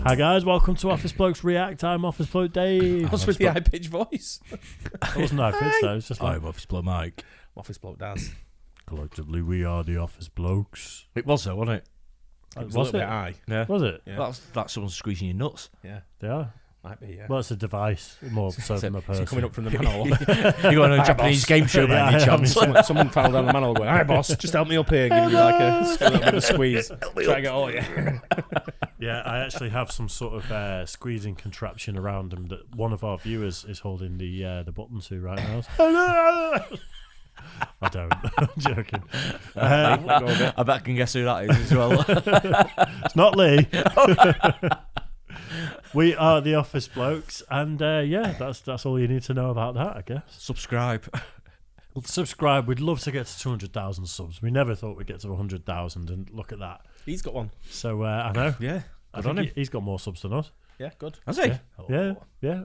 Hi guys, welcome to Office Blokes React. I'm Office Bloke Dave. What's with the high-pitched voice? It wasn't high pitched though, it's just like... I'm Office Bloke Mike. Office Bloke Daz. Collectively, we are the Office Blokes. It was though, wasn't it? It was a little bit high. Yeah. Was it? Yeah. That's someone squeezing your nuts. Yeah. They are. Might be, yeah. Well, it's a device, more so than a Is he person. coming up from the manhole? You going on a Japanese game show by any chance? Someone fell down the manhole going, "Hi boss, just help me up here." Give me like a little bit of squeeze. Try to get all you. Yeah, I actually have some sort of squeezing contraption around him that one of our viewers is holding the button to right now. I don't. I'm joking. I bet I can guess who that is as well. It's not Lee. We are the Office Blokes, and yeah, that's all you need to know about that, I guess. Subscribe. Subscribe. We'd love to get to 200,000 subs. We never thought we'd get to 100,000, and look at that. He's got one. So I know. Yeah. I think he's got more subs than us. Yeah, good. Has he? Yeah.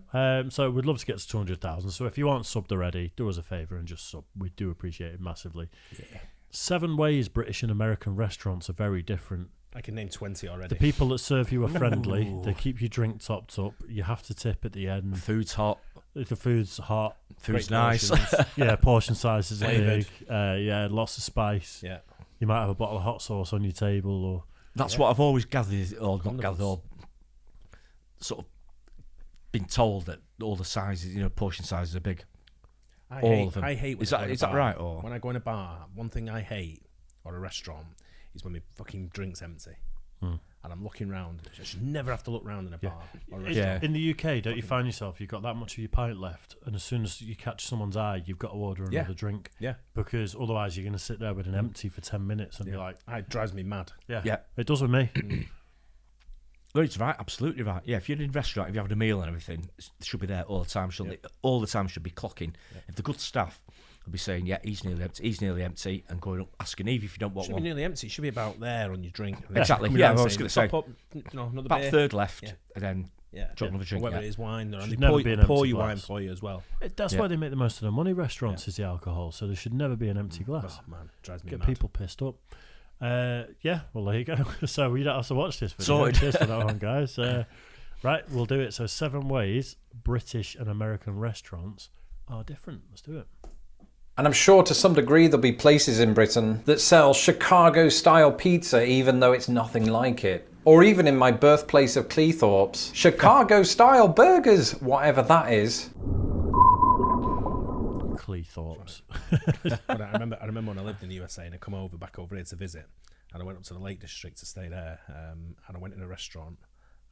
So we'd love to get to 200,000. So if you aren't subbed already, do us a favour and just sub. We do appreciate it massively. Yeah. 7 ways British and American restaurants are very different. I can name 20 already. The people that serve you are friendly. They keep your drink topped up. You have to tip at the end. Food's hot. If the food's hot, Food's nice. yeah, portion sizes are Flavoured. big. Yeah, lots of spice. Yeah. You might have a bottle of hot sauce on your table, or That's what I've always gathered, or not gathered, or sort of been told that all the sizes, portion sizes are big. I All of them. I hate when Is I go that in a is that bar. right? Or When I go in a bar, one thing I hate, or a restaurant, is when my fucking drink's empty. And I'm looking round. I should never have to look round in a bar or a restaurant. Yeah. in the UK, don't you find yourself you've got that much of your pint left, and as soon as you catch someone's eye, you've got to order another drink. Yeah. Because otherwise, you're going to sit there with an empty for 10 minutes and be like, It drives me mad. Yeah. it does with me. No, it's right, absolutely right. Yeah, if you're in a restaurant, if you're having a meal and everything, it should be there all the time, shouldn't it? All the time should be clocking. Yeah. If the good staff will be saying, yeah, he's nearly empty, and going up asking Eve if you don't want Should one. be nearly empty. It should be about there on your drink. Exactly. Coming Yeah, down I was saying, going to say. "Top up, another About beer." third left, Yeah. and then drop another drink. Or whether Yeah. it is wine, or Should they never pour, be an pour empty you glass. wine for you as well. That's why they make the most of their money. Restaurants is the alcohol, so there should never be an empty glass. Oh man, drives me Get mad. people pissed up. Yeah, well there you go. So we don't have to watch this video. Sorted. Cheers for that one, guys. Right, we'll do it. So 7 ways British and American restaurants are different. Let's do it. And I'm sure to some degree there'll be places in Britain that sell Chicago-style pizza even though it's nothing like it. Or even in my birthplace of Cleethorpes, Chicago-style burgers, whatever that is. Cleethorpes. But I remember when I lived in the USA and I come back over here to visit, and I went up to the Lake District to stay there, and I went in a restaurant,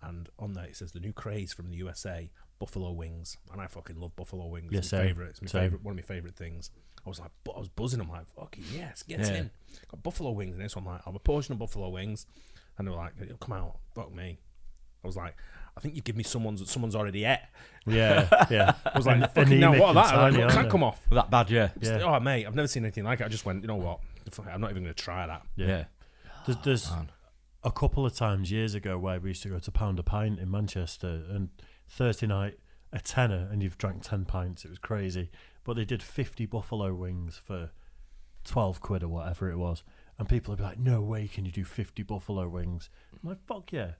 and on there it says the new craze from the USA, buffalo wings, and I fucking love buffalo wings. Yeah, It's same. my favourite. It's my Same. favourite. One of my favourite things. I was buzzing. I'm like, fucking yes, get in. Got buffalo wings in this one. Like, I'll have a portion of buffalo wings, and they were like, it'll come out. Fuck me. I was like, I think you give me someone's already ate. Yeah. I was like, fucking anemic now what and of that? tiny, Like, aren't can't they? come off. That bad, yeah. Yeah. Oh mate, I've never seen anything like it. I just went, you know what? I'm not even going to try that. Yeah. There's Man. a couple of times years ago where we used to go to Pound a Pint in Manchester, and Thursday night a tenner, and you've drank 10 pints. It was crazy, but they did 50 buffalo wings for 12 quid or whatever it was, and people would be like, "No way, can you do 50 buffalo wings?" I'm like, "Fuck yeah!"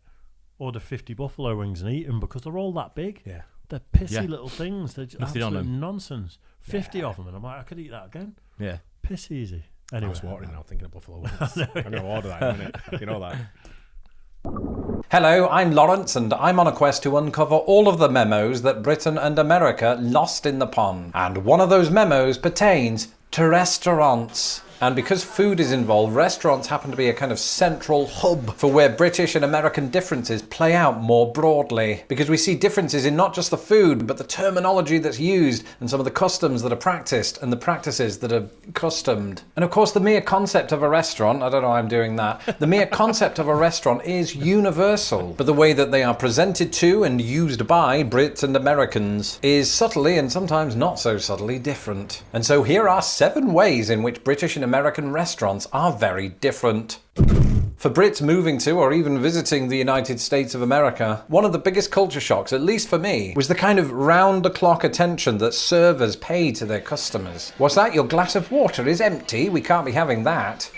Order 50 buffalo wings and eat them because they're all that big. Yeah. They're pissy Yeah. little things. They're just Nothing on absolute them. nonsense. 50 of them, and I'm like, I could eat that again. Yeah. Piss easy. I Anyway, was watering now thinking of buffalo wings. I'm going to order that in a minute. You know that. Hello, I'm Lawrence and I'm on a quest to uncover all of the memos that Britain and America lost in the pond. And one of those memos pertains to restaurants. And because food is involved, restaurants happen to be a kind of central hub for where British and American differences play out more broadly. Because we see differences in not just the food, but the terminology that's used and some of the customs that are practiced and the practices that are customed. And of course, the mere concept of a restaurant, I don't know why I'm doing that, the mere concept of a restaurant is universal. But the way that they are presented to and used by Brits and Americans is subtly and sometimes not so subtly different. And so here are 7 ways in which British and American restaurants are very different. For Brits moving to or even visiting the United States of America, one of the biggest culture shocks, at least for me, was the kind of round-the-clock attention that servers pay to their customers. What's that? Your glass of water is empty? We can't be having that.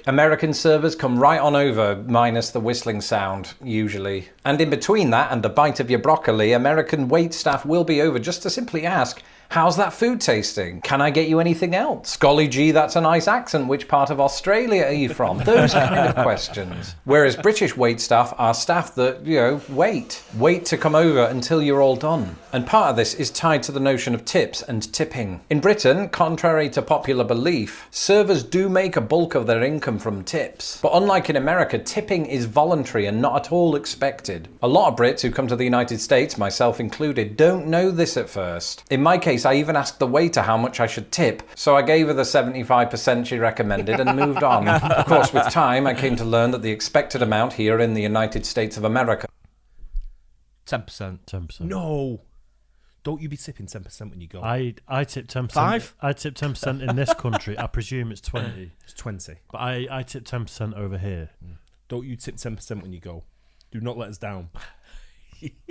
American servers come right on over, minus the whistling sound, usually. And in between that and a bite of your broccoli, American waitstaff will be over just to simply ask, how's that food tasting? Can I get you anything else? Golly gee, that's a nice accent. Which part of Australia are you from? Those kind of questions. Whereas British waitstaff are staff that, wait to come over until you're all done. And part of this is tied to the notion of tips and tipping. In Britain, contrary to popular belief, servers do make a bulk of their income from tips. But unlike in America, tipping is voluntary and not at all expected. A lot of Brits who come to the United States, myself included, don't know this at first. In my case, I even asked the waiter how much I should tip, so I gave her the 75% she recommended and moved on. Of course, with time, I came to learn that the expected amount here in the United States of America 10%. 10%. No. Don't you be tipping 10% when you go. I tip 10%. 5? I tip 10% in this country. I presume it's 20. It's 20. But I tip 10% over here. Don't you tip 10% when you go. Do not let us down.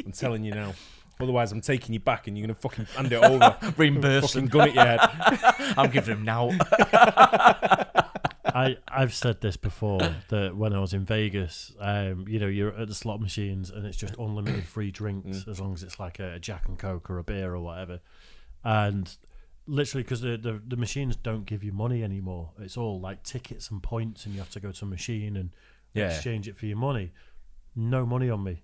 I'm telling you now. Otherwise, I'm taking you back and you're going to fucking hand it over. Reimbursement. Fucking gun at your head. I'm giving him now. I've said this before, that when I was in Vegas, you're at the slot machines and it's just unlimited free drinks as long as it's like a Jack and Coke or a beer or whatever. And literally, because the machines don't give you money anymore. It's all like tickets and points, and you have to go to a machine and exchange it for your money. No money on me.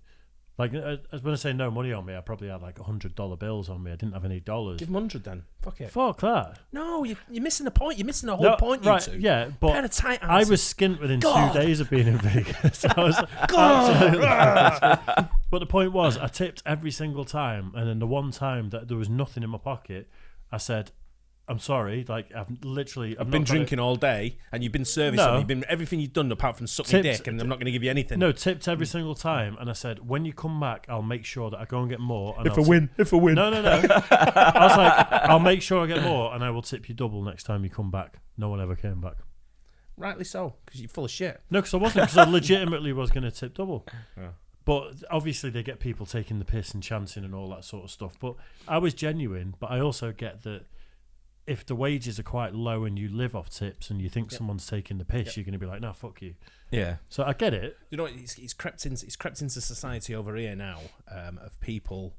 Like, when I say no money on me, I probably had like $100 bills on me. I didn't have any dollars. Give them 100 then. Fuck it. Fuck that. No, you're missing the point. You're missing the whole point, you two. Yeah, but Pair of tight I asses. was skint within 2 days of being in Vegas. I was God. absolutely But the point was, I tipped every single time, and then the one time that there was nothing in my pocket, I said, I'm sorry, like I've been drinking all day, and you've been servicing me. You've been everything you've done apart from suck my dick, and I'm not going to give you anything. No, tipped every single time, and I said, when you come back, I'll make sure that I go and get more. And If I win. No. I was like, I'll make sure I get more, and I will tip you double next time you come back. No one ever came back. Rightly so, because you're full of shit. No, because I wasn't, because I legitimately was going to tip double. Yeah. But obviously they get people taking the piss and chancing and all that sort of stuff. But I was genuine, but I also get that if the wages are quite low and you live off tips and you think someone's taking the piss, you're going to be like, no, fuck you. Yeah. So I get it. You know, it's crept into society over here now, of people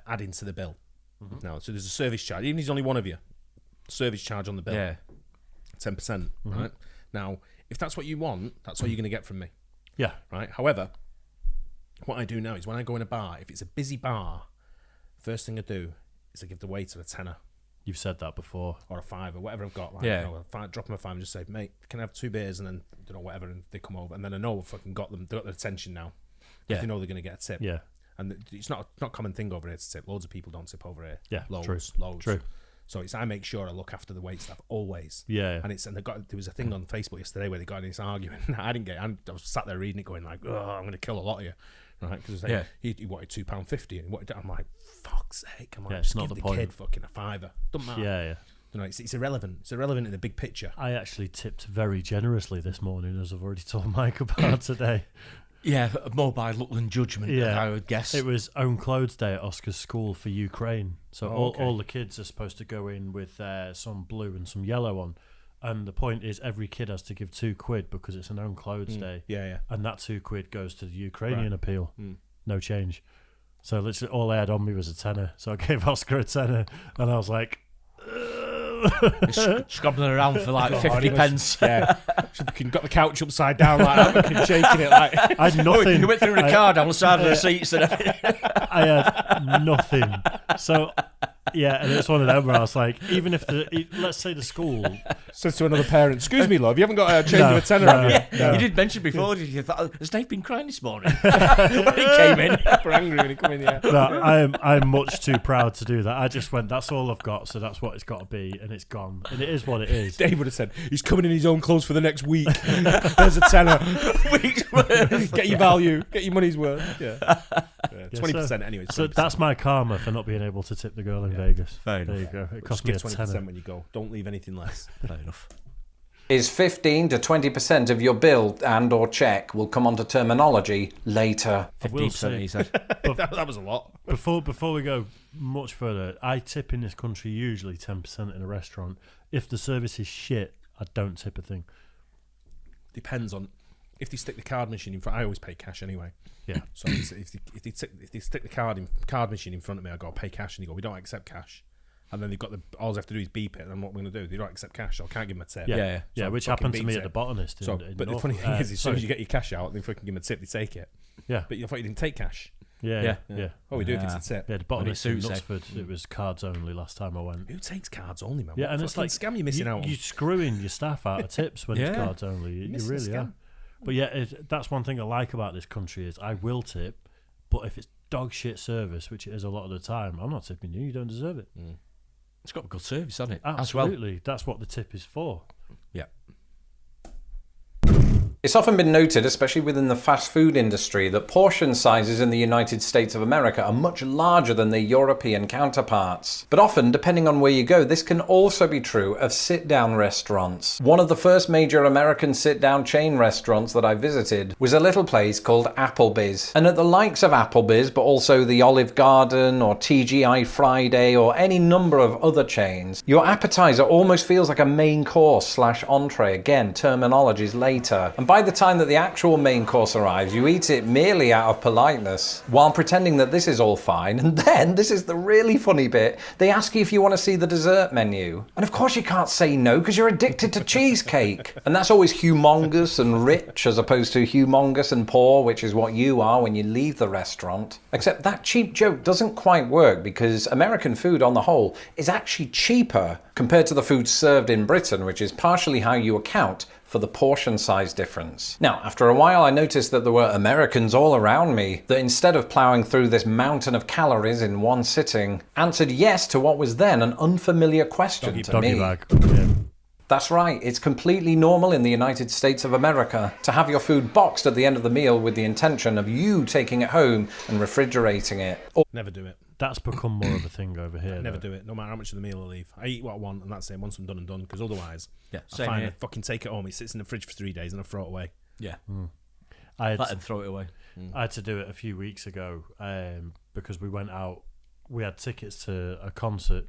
adding to the bill. Mm-hmm. Now, so there's a service charge. Even if there's only one of you, service charge on the bill. Yeah. 10%. Right. Now, if that's what you want, that's what you're going to get from me. Yeah. Right. However, what I do now is when I go in a bar, if it's a busy bar, first thing I do is I give the waiter a tenner. You've said that before. Or a $5 or whatever I've got. Like, drop them a $5 and just say, mate, can I have 2 beers and then, whatever, and they come over. And then I know I've fucking got their attention now. Yeah. They know they're going to get a tip. Yeah. And it's not a common thing over here to tip. Loads of people don't tip over here. Yeah, loads. True. So I make sure I look after the waitstaff always. Yeah. And there was a thing on Facebook yesterday where they got in this argument. I was sat there reading it going like, oh, I'm going to kill a lot of you. Right, because he wanted £2.50, and I'm like, fuck's sake, come on, just give the kid fucking a $5. Doesn't matter. Yeah. You know, it's irrelevant. It's irrelevant in the big picture. I actually tipped very generously this morning, as I've already told Mike about today. Yeah, more by luck than judgment, I would guess. It was Own Clothes Day at Oscar's school for Ukraine. So all the kids are supposed to go in with some blue and some yellow on. And the point is, every kid has to give £2 because it's an Own Clothes Day. Yeah. And that £2 goes to the Ukrainian appeal. No change. So literally all I had on me was a tenner. So I gave Oscar a tenner, and I was like, scrabbling around for like 50 pence. Yeah. Got the couch upside down like that, and shaking it like. I had nothing. You went through the car down the side of the seats and everything. I had nothing. So. Yeah, and it's one of them where I was like, even if let's say the school says to another parent, excuse me, love, you haven't got a change of a tenner on you. No. You did mention before, did you? Has Dave been crying this morning? When he came in. We're angry when he came in, yeah. No, I'm much too proud to do that. I just went, that's all I've got, so that's what it's got to be, and it's gone. And it is what it is. Dave would have said, he's coming in his own clothes for the next week. There's a tenner. Week's worth. Get your value. Get your money's worth. Yeah. 20% anyway. 20%. So that's my karma for not being able to tip the girl in Vegas. Fair enough. There you go. It cost me a 20% tenner. when you go. Don't leave anything less. Fair enough. Is 15 to 20% of your bill and or check will come onto terminology later. 15%, he said. that was a lot. Before we go much further, I tip in this country usually 10% in a restaurant. If the service is shit, I don't tip a thing. depends on if they stick the card machine in front. I always pay cash anyway. Yeah. So if they stick the card machine in front of me, I go pay cash, and they go, we don't accept cash. And then they've got all they have to do is beep it, and what we're going to do? They don't accept cash, so I can't give them a tip. Yeah, So which I fucking happened to me beat at the it. botanist. But the funny thing is, as soon as you get your cash out, they fucking give them a tip, they take it. Yeah. But you thought you didn't take cash. Yeah. Oh, we do if it's a tip. Yeah, the botanist in suits, Knutsford, it was cards only last time I went. Who takes cards only, man? Yeah, What and it's fucking like scam you missing out on. You're screwing your staff out of tips when it's cards only. You missing really a are. scam. But yeah, that's one thing I like about this country is I will tip, but if it's dog shit service, which it is a lot of the time, I'm not tipping you. You don't deserve it. It's got good service, hasn't it? Absolutely, that's what the tip is for. Yeah. It's often been noted, especially within the fast food industry, that portion sizes in the United States of America are much larger than their European counterparts. But often, depending on where you go, this can also be true of sit-down restaurants. One of the first major American sit-down chain restaurants that I visited was a little place called Applebee's. And at the likes of Applebee's, but also the Olive Garden or TGI Friday or any number of other chains, your appetizer almost feels like a main course / entree. Again, terminologies later. And by the time that the actual main course arrives, you eat it merely out of politeness, while pretending that this is all fine. And then, this is the really funny bit, they ask you if you want to see the dessert menu. And of course you can't say no, because you're addicted to cheesecake. And that's always humongous and rich, as opposed to humongous and poor, which is what you are when you leave the restaurant. Except that cheap joke doesn't quite work, because American food on the whole is actually cheaper compared to the food served in Britain, which is partially how you account for the portion size difference. Now, after a while, I noticed that there were Americans all around me that instead of ploughing through this mountain of calories in one sitting, answered yes to what was then an unfamiliar question to me. Doggy bag. Yeah. That's right, it's completely normal in the United States of America to have your food boxed at the end of the meal with the intention of you taking it home and refrigerating it. Never do it. That's become more of a thing over here. Never do it. No matter how much of the meal I leave, I eat what I want, and that's it. Once I'm done and done, because otherwise, Yeah, I same find here. I fucking take it home. It sits in the fridge for 3 days, and I throw it away. Yeah. I had, Let them throw it away. I had to do it a few weeks ago because we went out. We had tickets to a concert,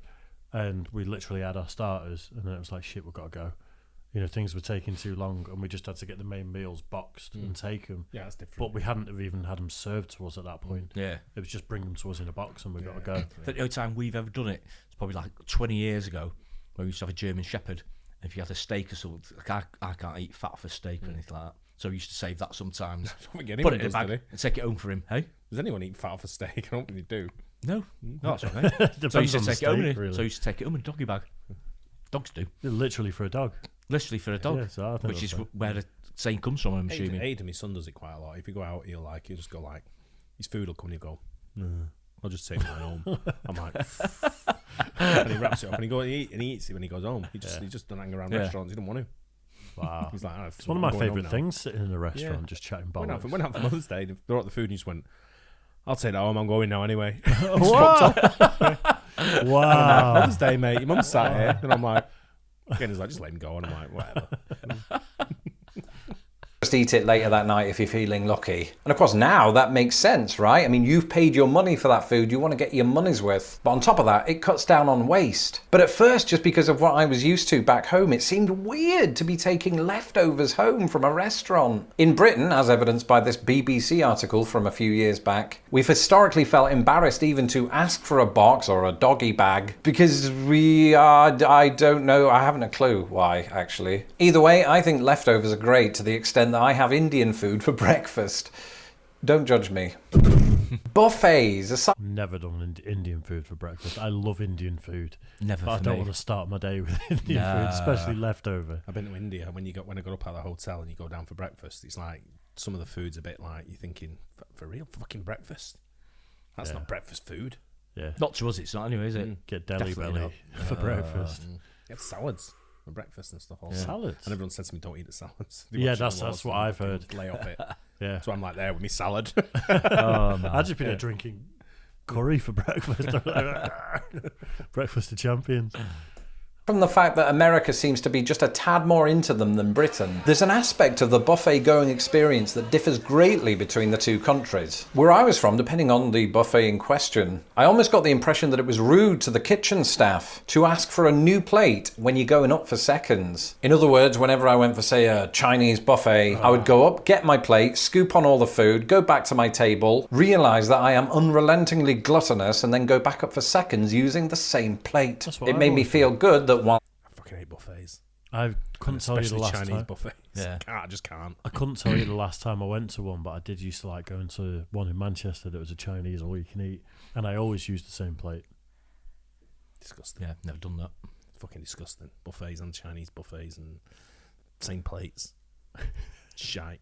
and we literally had our starters, and then it was like, shit, we've got to go. You know, things were taking too long, and we just had to get the main meals boxed and take them. Yeah, that's different. But we hadn't have even had them served to us at that point. Yeah. It was just bring them to us in a box, and we got to go. The only time we've ever done it is probably like 20 years ago, where we used to have a German Shepherd. And if you had a steak or something, like I can't eat fat for steak or anything like that. So we used to save that sometimes. I don't think Put anyone it in a does, bag do they? and take it home for him. Hey? Does anyone eat fat off a steak? I don't think they do. No, that's okay. Depends So I used to on the take it home. steak, really. So I used to take it home in a doggy bag. Dogs do, Literally for a dog. literally for a dog, Yeah, so I think which is that's where the saying comes from. I'm assuming. Aiden, my son, does it quite a lot. If you go out, he'll just go like, his food will come and he'll go, no, I'll just take mine home. I'm like, and he wraps it up and he eats it when he goes home. He just doesn't hang around restaurants. He doesn't want to. Wow. He's like, It's one of my favourite things, sitting in a restaurant, just chatting Went out bollocks. for Mother's Day. They brought the food and he just went, I'll take that home. I'm going now anyway. Wow. Mother's Day, mate. Your mum's sat here. And I'm like, again, he's like, just let him go. And I'm like, whatever. Just eat it later that night if you're feeling lucky. And of course now that makes sense, right? I mean, you've paid your money for that food, you want to get your money's worth. But on top of that, it cuts down on waste. But at first, just because of what I was used to back home, it seemed weird to be taking leftovers home from a restaurant. In Britain, as evidenced by this BBC article from a few years back, we've historically felt embarrassed even to ask for a box or a doggy bag because I don't know, I haven't a clue why, actually. Either way, I think leftovers are great to the extent that I have Indian food for breakfast. Don't judge me. Buffets. Never done Indian food for breakfast. I love Indian food. Never But I for don't me. want to start my day with Indian food, especially leftover. I've been to India. When I got up out of the hotel and you go down for breakfast, it's like some of the food's a bit like you're thinking, for real, fucking breakfast? That's not breakfast food. Yeah. Not to us, it's not anyway, is it? Get deli Definitely belly for breakfast. You have salads for breakfast and stuff. Salads? And everyone says to me, don't eat the salads. They Yeah, watch it on that's Laws what and I've fucking heard. Lay off it. Yeah. So I'm like there with me salad. I've just been there drinking curry for breakfast. Breakfast of champions. from the fact that America seems to be just a tad more into them than Britain, there's an aspect of the buffet-going experience that differs greatly between the two countries. Where I was from, depending on the buffet in question, I almost got the impression that it was rude to the kitchen staff to ask for a new plate when you're going up for seconds. In other words, whenever I went for, say, a Chinese buffet, I would go up, get my plate, scoop on all the food, go back to my table, realise that I am unrelentingly gluttonous, and then go back up for seconds using the same plate. It made me feel good that one... I fucking hate buffets. I couldn't tell you the last Chinese time. buffets. Yeah. I just can't. I couldn't tell you the last time I went to one, but I did used to like going to one in Manchester that was a Chinese all you can eat, and I always used the same plate. Disgusting. Yeah, never done that. Fucking disgusting. Buffets and Chinese buffets and same plates. Shite.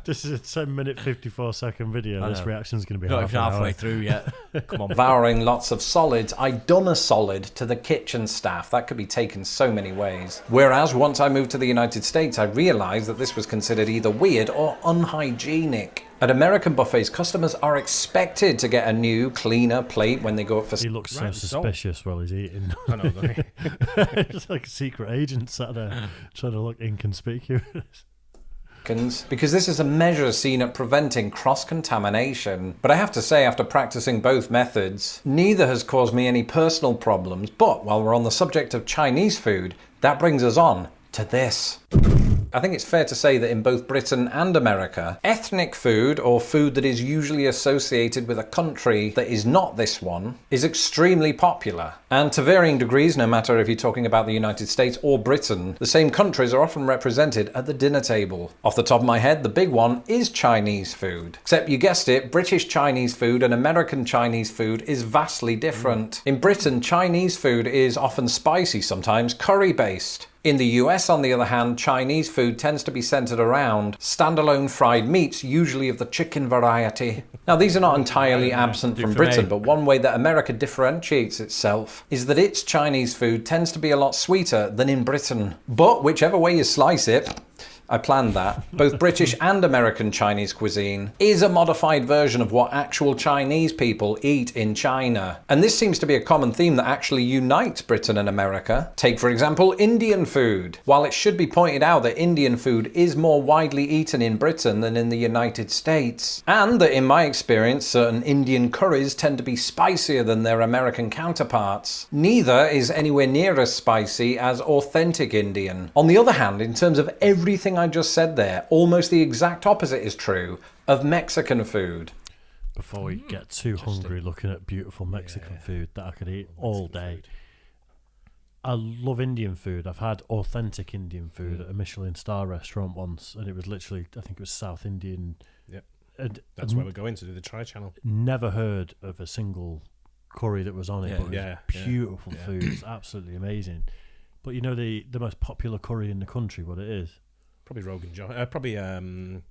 This is a 10-minute, 54-second video. This reaction's going to be Not half even an hour. halfway through yet. Come on. devouring lots of solids, I'd done a solid to the kitchen staff. That could be taken so many ways. Whereas once I moved to the United States, I realised that this was considered either weird or unhygienic. At American buffets, customers are expected to get a new, cleaner plate when they go up for... He looks so Right, so- suspicious while he's eating. I know, don't he? It's like a secret agent sat there trying to look inconspicuous. Because this is a measure seen at preventing cross-contamination. But I have to say, after practicing both methods, neither has caused me any personal problems. But while we're on the subject of Chinese food, that brings us on to this. I think it's fair to say that in both Britain and America, ethnic food, or food that is usually associated with a country that is not this one, is extremely popular. And to varying degrees, no matter if you're talking about the United States or Britain, the same countries are often represented at the dinner table. Off the top of my head, the big one is Chinese food. Except you guessed it, British Chinese food and American Chinese food is vastly different. In Britain, Chinese food is often spicy, sometimes curry-based. In the US, on the other hand, Chinese food tends to be centered around standalone fried meats, usually of the chicken variety. Now, these are not entirely absent from Britain, but one way that America differentiates itself is that its Chinese food tends to be a lot sweeter than in Britain. But whichever way you slice it, I planned that. Both British and American Chinese cuisine is a modified version of what actual Chinese people eat in China. And this seems to be a common theme that actually unites Britain and America. Take, for example, Indian food. While it should be pointed out that Indian food is more widely eaten in Britain than in the United States, and that in my experience, certain Indian curries tend to be spicier than their American counterparts, neither is anywhere near as spicy as authentic Indian. On the other hand, in terms of everything I just said there, almost the exact opposite is true of Mexican food. Before we get too hungry looking at beautiful Mexican food that I could eat all day. I love Indian food. I've had authentic Indian food at a Michelin star restaurant once, and it was literally, I think it was South Indian. Yep. And That's where we're going to do the Try Channel. never heard of a single curry that was on it, Yeah, but it was yeah, beautiful yeah. food. It's absolutely amazing. But you know the most popular curry in the country, what it is? Probably Rogan Josh. Probably the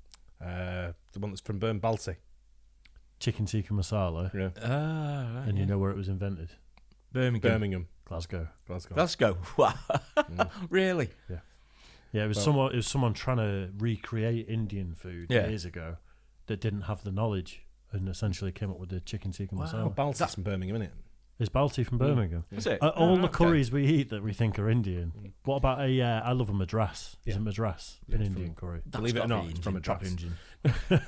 one that's from Burn Balti. Chicken tikka masala. Yeah. Right, And you know where it was invented? Birmingham. Glasgow. Let's go. Wow. Really? Yeah, it was someone trying to recreate Indian food years ago that didn't have the knowledge and essentially came up with the chicken tikka masala. Oh, Balti's from Birmingham, isn't it? Is Balti from Birmingham? Is it? All the curries we eat that we think are Indian. What about I love a Madras. Yeah. Is a Madras Yeah, an it's Indian curry? Believe it or not, it's from a proper Madras. Indian.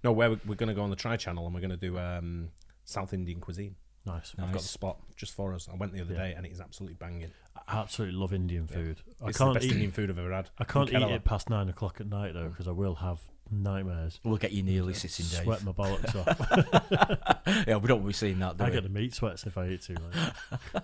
No, we're going to go on the Try Channel and we're going to do South Indian cuisine. Nice. I've got the spot just for us. I went the other day and it is absolutely banging. I absolutely love Indian food. It's the best Indian food I've ever had. I can't In eat Kerala. it past 9 o'clock at night though, because I will have nightmares. We'll get you nearly sitting, Dave. Sweat my bollocks off. Yeah, we don't want to be seeing that, do I we? get the meat sweats if I eat too late.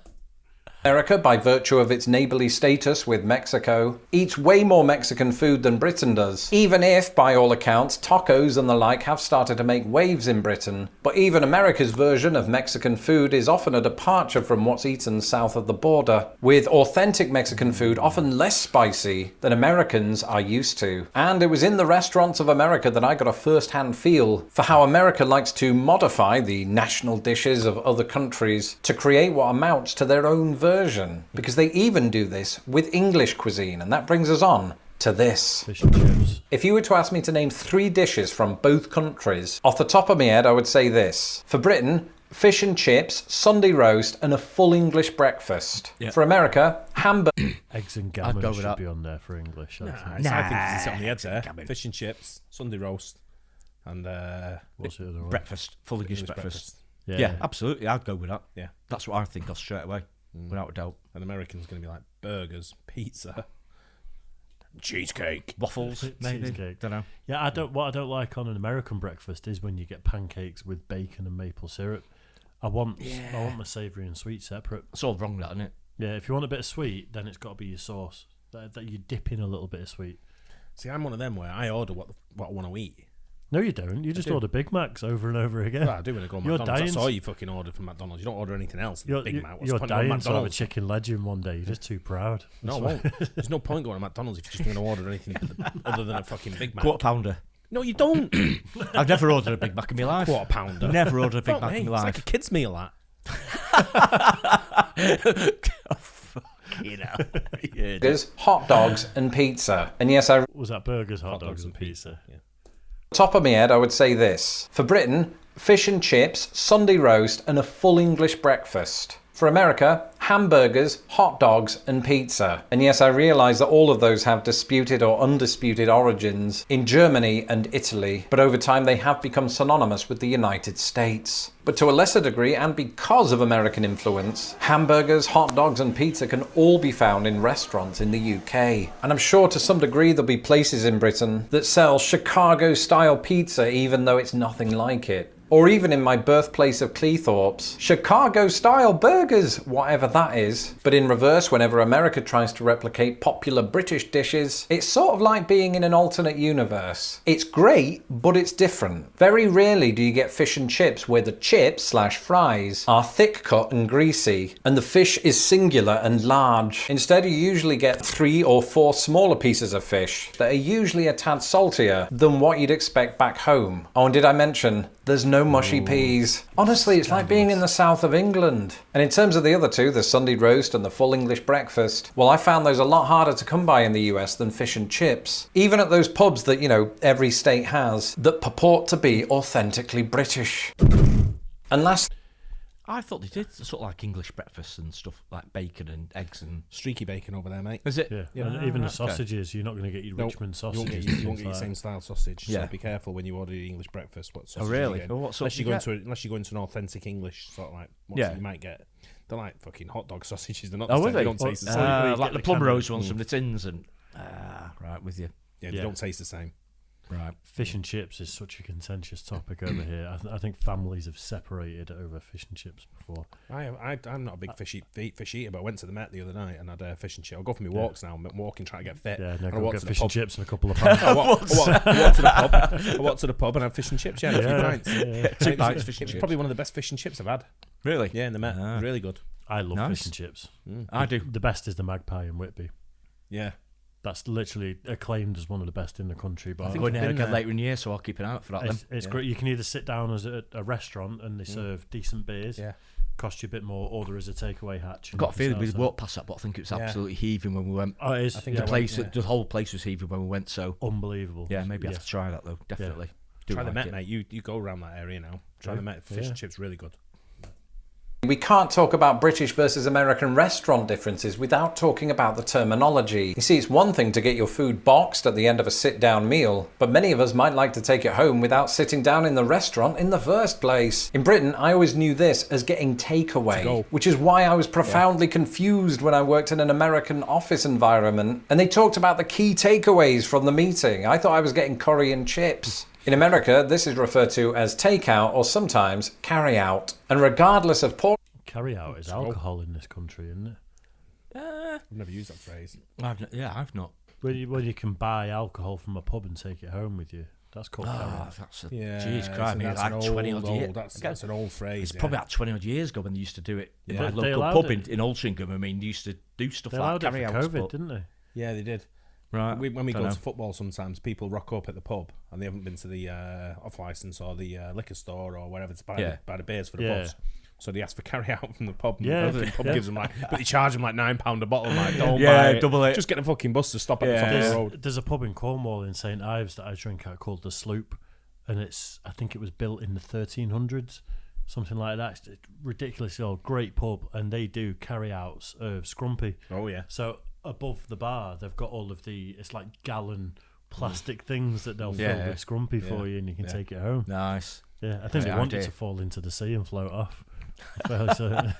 America, by virtue of its neighbourly status with Mexico, eats way more Mexican food than Britain does. Even if, by all accounts, tacos and the like have started to make waves in Britain. But even America's version of Mexican food is often a departure from what's eaten south of the border, with authentic Mexican food often less spicy than Americans are used to. And it was in the restaurants of America that I got a first-hand feel for how America likes to modify the national dishes of other countries to create what amounts to their own version. Because they even do this with English cuisine, and that brings us on to this. Fish and chips. If you were to ask me to name 3 dishes from both countries, off the top of my head I would say this. For Britain, fish and chips, Sunday roast, and a full English breakfast. Yeah. For America, hamburger. Eggs and go gammon with should that. be on there for English. I think. I think you sit on the edge there. Fish and chips, Sunday roast, and What's the other one? Breakfast, full English English breakfast. Yeah. Yeah, absolutely. I'd go with that. Yeah. That's what I think of straight away, without a doubt. And American's going to be like burgers, pizza, cheesecake. Waffles, maybe. Cheesecake. Don't know. Yeah, what I don't like on an American breakfast is when you get pancakes with bacon and maple syrup. I want my savoury and sweet separate. It's all wrong, that, isn't it? Yeah, if you want a bit of sweet, then it's got to be your sauce. That you dip in a little bit of sweet. See, I'm one of them where I order what I want to eat. No, you don't. You just do. order Big Macs over and over again. Well, I do when I go to You're McDonald's. That's dying all you fucking order from McDonald's. You don't order anything else. You're, Big Mac. What's you're the point of going dying to to have a McDonald's? chicken legend one day. You're just too proud. No, I won't. There's no point going to McDonald's if you're just going to order anything other than a fucking Big Mac. Quarter pounder. No, you don't. I've never ordered a Big Mac in my life. Quarter pounder. Never ordered a Big Fuck Mac me, in my it's life. like a kid's meal, that. You know. Burgers, hot dogs, and pizza. And yes, Was that burgers, hot dogs, and pizza? Yeah. top of my head, I would say this. For Britain, fish and chips, Sunday roast, and a full English breakfast. For America, hamburgers, hot dogs, and pizza. And yes, I realise that all of those have disputed or undisputed origins in Germany and Italy, but over time they have become synonymous with the United States. But to a lesser degree, and because of American influence, hamburgers, hot dogs, and pizza can all be found in restaurants in the UK. And I'm sure to some degree there'll be places in Britain that sell Chicago-style pizza even though it's nothing like it. Or even in my birthplace of Cleethorpes, Chicago-style burgers, whatever that is. But in reverse, whenever America tries to replicate popular British dishes, it's sort of like being in an alternate universe. It's great, but it's different. Very rarely do you get fish and chips where the chips/fries are thick cut and greasy, and the fish is singular and large. Instead, you usually get 3 or 4 smaller pieces of fish that are usually a tad saltier than what you'd expect back home. Oh, and did I mention there's no mushy peas? Honestly, it's like being in the south of England. And in terms of the other two, the Sunday roast and the full English breakfast, well, I found those a lot harder to come by in the US than fish and chips. Even at those pubs that, you know, every state has, that purport to be authentically British. And last... I thought they did sort of like English breakfast and stuff, like bacon and eggs and... Streaky bacon over there, mate. Is it? Yeah, and even the sausages, you're not going to get your Nope. Richmond You won't sausages. get, and you won't things get your like same style sausage. Yeah. So be careful when you order the English breakfast. What sausage really? You get. Well, what sort unless do you you go get? unless you go into an authentic English sort of like what Yeah. you might get. They're like fucking hot dog sausages. They're not. Oh, the were same. they? They don't taste the same. you Like get the the plum can- rose ones from the tins and... right, with you. Yeah, they Yeah. don't taste the same. Right. Fish and chips is such a contentious topic over here. I think families have separated over fish and chips before. I'm not a big fish eater, but I went to the Met the other night and had fish and chips. I'll go for my walks now. I'm walking, trying to get fit. Yeah, no, And I go walked get to the fish and pub. chips and a couple of pounds. I walked to the pub. I walked to the pub and had fish and chips. Yeah, a few pints. yeah. 2 bites It fish and was chips. probably one of the best fish and chips I've had. Really? Yeah, in the Met. Ah. Really good. I love Nice. fish and chips. I do. The best is the Magpie in Whitby. Yeah. That's literally acclaimed as one of the best in the country. But I I'm think going I've there been again there. later in the year, so I'll keep an eye out for that then. it's Yeah. great. You can either sit down as a restaurant and they serve decent beers, Yeah. cost you a bit more, or there is a takeaway hatch. I've and got a you can feeling we start walked past that, but I think it was Yeah. absolutely heaving when we went. Oh, it is. I think yeah, I Place, yeah. the whole place was heaving when we went, so unbelievable. yeah, maybe I have to try that though. Definitely. Do Try the like Met, it. mate. You go around that area now. Try Yeah. the Met. Fish Yeah. and chips, really good. We can't talk about British versus American restaurant differences without talking about the terminology. You see, it's one thing to get your food boxed at the end of a sit-down meal, but many of us might like to take it home without sitting down in the restaurant in the first place. In Britain, I always knew this as getting takeaway, To-go. which is why I was profoundly confused when I worked in an American office environment and they talked about the key takeaways from the meeting. I thought I was getting curry and chips. In America, this is referred to as takeout or sometimes carry out. And regardless of Carry out is alcohol in this country, isn't it? I've never used that phrase. I've not. When you can buy alcohol from a pub and take it home with you, that's called carry Oh, out. that's a Yeah, jeez, crime. that's Like an 20 old, odd years. That's an old phrase. It's yeah. probably like 20 odd years ago when they used to do it. Yeah. The They local allowed pub it. in Altrincham, I mean, they used to do stuff They like allowed it carry for out. COVID, didn't they? Yeah, they did. Right. When we Don't go know. to football, sometimes people rock up at the pub and they haven't been to the off license or the liquor store or whatever to buy the beers for the Yeah. pubs. So they ask for carry out from the pub. And Yeah, the pub yeah. gives them but they charge them like £9 a bottle. Like, don't Yeah, buy it. double it. Just get the fucking bus to stop at the top of There's, the road. there's a pub in Cornwall in St Ives that I drink at called the Sloop, and I think it was built in the 1300s, something like that. It's ridiculously old. Great pub, and they do carry-outs of scrumpy. Oh yeah. So above the bar, they've got all of it's like gallon plastic things that they'll Yeah. fill with scrumpy for you, and you can take it home. Nice. Yeah, I think they Great want it idea. to fall into the sea and float off. Fairly certain.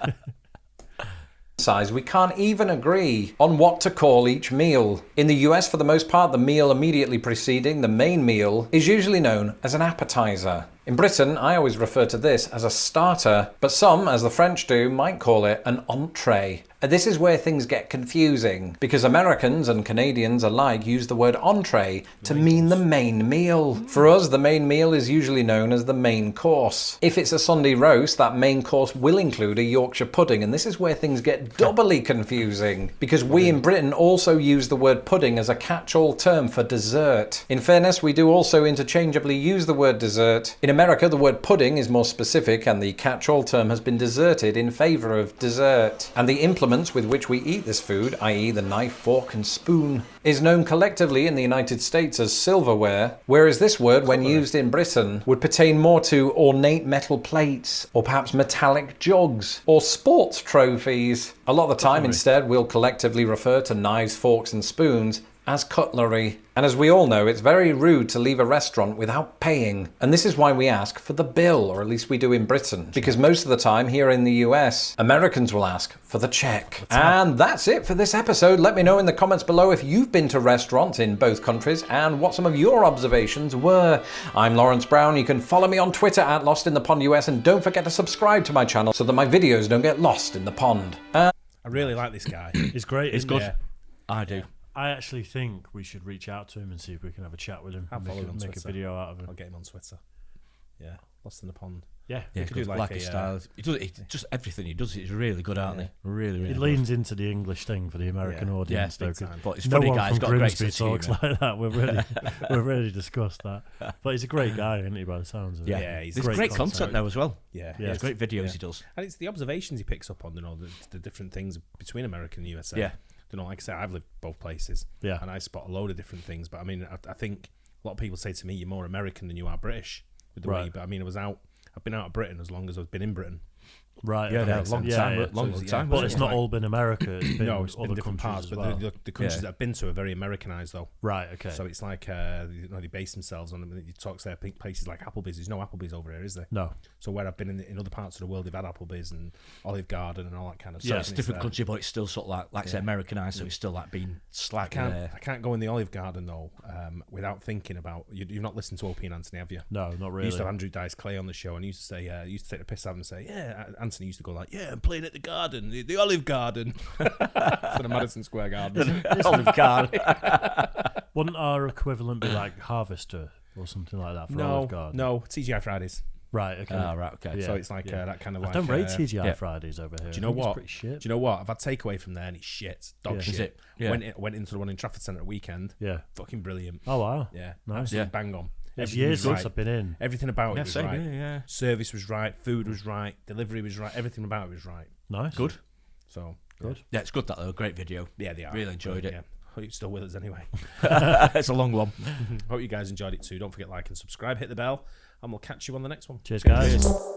Size, we can't even agree on what to call each meal. In the US, for the most part, the meal immediately preceding the main meal is usually known as an appetizer. In Britain, I always refer to this as a starter, but some, as the French do, might call it an entree. And this is where things get confusing, because Americans and Canadians alike use the word entree to mean the main meal. For us, the main meal is usually known as the main course. If it's a Sunday roast, that main course will include a Yorkshire pudding, and this is where things get doubly confusing, because we in Britain also use the word pudding as a catch-all term for dessert. In fairness, we do also interchangeably use the word dessert. In America, the word pudding is more specific, and the catch-all term has been deserted in favour of dessert. And the implements with which we eat this food, i.e. the knife, fork and spoon, is known collectively in the United States as silverware, whereas this word, when used in Britain, would pertain more to ornate metal plates, or perhaps metallic jugs, or sports trophies. A lot of the time, instead, we'll collectively refer to knives, forks and spoons as cutlery. And as we all know, it's very rude to leave a restaurant without paying. And this is why we ask for the bill, or at least we do in Britain. Because most of the time here in the US, Americans will ask for the check. And that's it for this episode. Let me know in the comments below if you've been to restaurants in both countries and what some of your observations were. I'm Lawrence Brown. You can follow me on Twitter at LostInThePondUS, and don't forget to subscribe to my channel so that my videos don't get lost in the pond. I really like this guy. It's great. It's isn't good. it? I do. I actually think we should reach out to him and see if we can have a chat with him. I'll and follow him on make a Twitter. video out of him. I'll get him on Twitter. Yeah, Lost in the Pond. Yeah, Yeah, could do good. like Like a, his style. He does it. Just everything he does is really good, aren't Yeah. they? Really, really. he good. leans into the English thing for the American Yeah. audience, Yeah, though. big 'cause time. But it's no funny one guy. from He's got a great Grimsby sense of talks humour. like that. We've already discussed that. But he's a great guy, isn't he? By the sounds of it. Yeah, he's There's great content now as well. Yeah, Yeah. There's great videos Yeah. he does. And it's the observations he picks up on, the different things between America and the USA. Yeah. Like I say, I've lived both places. Yeah. And I spot a load of different things. But I mean, I think a lot of people say to me, you're more American than you are British with the way. Right. But I mean, I've been out of Britain as long as I've been in Britain. Right. Yeah, okay. yeah, long Yeah, time, yeah. long So, time. But wasn't it's it? not all been America. It's been No, it's been other different countries parts, as but well. the countries Yeah. that I've been to are very Americanized, though. Right. Okay. So it's like they base themselves on. You talk to places like Applebee's. There's no Applebee's over here, is there? no. So where I've been in other parts of the world, they've had Applebee's and Olive Garden and all that kind of So stuff. it's a and different there. country, but it's still sort of like say Americanized, so it's still like being slack. I can't go in the Olive Garden though without thinking about. You've not listened to Opie and Anthony, have you? No, not You really. used to have Andrew Dice Clay on the show, and he used to say, used to take the piss out of him and say, "Yeah." Anthony used to go like, "Yeah, I'm playing at the Garden, the Olive Garden, instead of Madison Square Garden." Olive Garden. Wouldn't our equivalent be like Harvester or something like that for Olive Garden? no, TGI Fridays. Right. Okay. Right. Okay. Yeah. So it's like that kind of I like. don't rate TGI yeah. Fridays over here. Do you know I think what? It's pretty shit. Do you know what? I've had takeaway from there, and it's shit, dog Yeah. shit. Is it? Yeah. Went into the one in Trafford Centre at weekend. Yeah. Fucking brilliant. Oh wow. Yeah, Nice. absolutely Yeah. bang on. It's Everything years was since right. I've been in. Everything about Yeah, it was same right. here, yeah. Service was right. Food was right. Delivery was right. Everything about it was right. Nice. Good. So Good. Yeah, it's good that though. Great video. yeah, they are. Really enjoyed it. Yeah. Hope you're still with us anyway. It's a long one. Hope you guys enjoyed it too. Don't forget to like and subscribe. Hit the bell, and we'll catch you on the next one. Cheers, guys. Cheers.